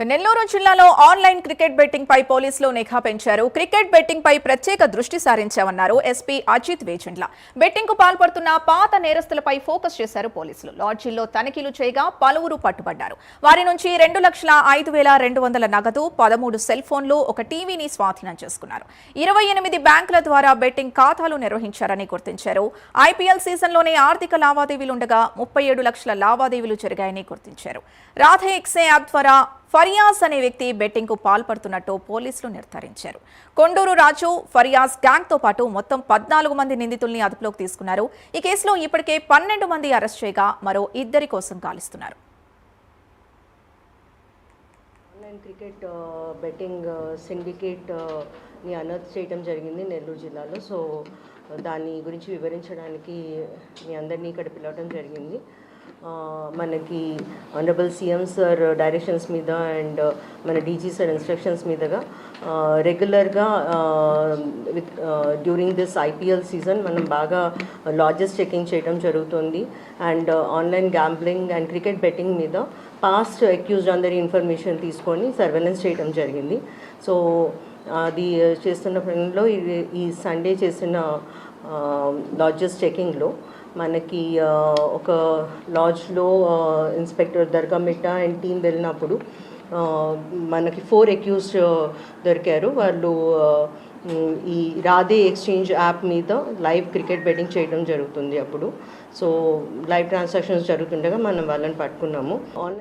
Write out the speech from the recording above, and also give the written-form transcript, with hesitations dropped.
నెల్లూరు జిల్లాలో online cricket betting పై పోలీసులు నిఘా పెంచారు. క్రికెట్ బెట్టింగ్ పై ప్రత్యేక దృష్టి సారించామన్నారు ఎస్పీ అజిత్ వేజండ్ల. బెట్టింగ్ కు పాల్పడుతున్న పాత నేరస్తులపై ఫోకస్ చేశారు పోలీసులు. లాడ్జీల్లో తనిఖీలు చేయగా పలువురు పట్టుబడ్డారు. వారి నుంచి 2,05,200 నగదు, 13 సెల్ ఫోన్లు, ఒక టీవీని స్వాధీనం చేసుకున్నారు. 28 బ్యాంకుల ద్వారా బెట్టింగ్ ఖాతాలు నిర్వహించారని గుర్తించారు. ఐపీఎల్ సీజన్లోనే ఆర్థిక లావాదేవీలుండగా 37 లక్షల లావాదేవీలు జరిగాయని గుర్తించారు. రాధే ఎక్సే యాప్ ద్వారా ఫరియాజ్ అనే వ్యక్తి బెట్టింగ్ కు పాల్పడుతున్నట్టు పోలీసులు నిర్ధారించారు. కొండూరు రాజు, ఫరియాజ్ గ్యాంగ్ తో పాటు మొత్తం 14 మంది నిందితుల్ని అదుపులోకి తీసుకున్నారు. ఈ కేసులో ఇప్పటికే 12 మంది అరెస్ట్ చేయగా మరో 2 కోసం గాలిస్తున్నారు. ఆన్లైన్ క్రికెట్ బెట్టింగ్ సిండికేట్ ని అనర్త్ చేయడం జరిగింది నెల్లూరు జిల్లాలో. సో దాని గురించి వివరించడానికి మీ అందరినీ ఇక్కడ పిలవడం జరిగింది. మనకి ఆనరబుల్ సీఎం సార్ డైరెక్షన్స్ మీద అండ్ మన డీజీ సార్ ఇన్స్ట్రక్షన్స్ మీదుగా రెగ్యులర్గా డ్యూరింగ్ దిస్ ఐపీఎల్ సీజన్ మనం బాగా లాడ్జెస్ చెకింగ్ చేయడం జరుగుతుంది. And online gambling and cricket betting మీద పాస్ట్ అక్యూజ్డ్ అందరి ఇన్ఫర్మేషన్ తీసుకొని సర్వేలెన్స్ చేయడం జరిగింది. సో అది చేస్తున్న పనిలో ఈ సండే చేసిన లాడ్జెస్ చెకింగ్లో మనకి ఒక లాడ్జ్లో ఇన్స్పెక్టర్ దర్గామిట్టా అండ్ టీం వెళ్ళినప్పుడు మనకి 4 అక్యూజ్డ్ దొరికారు. వాళ్ళు ఈ రాధే ఎక్స్చేంజ్ యాప్ మీద లైవ్ క్రికెట్ బెట్టింగ్ చేయడం జరుగుతుంది. అప్పుడు సో లైవ్ ట్రాన్సాక్షన్స్ జరుగుతుండగా మనం వాళ్ళని పట్టుకున్నాము. ఆన్లైన్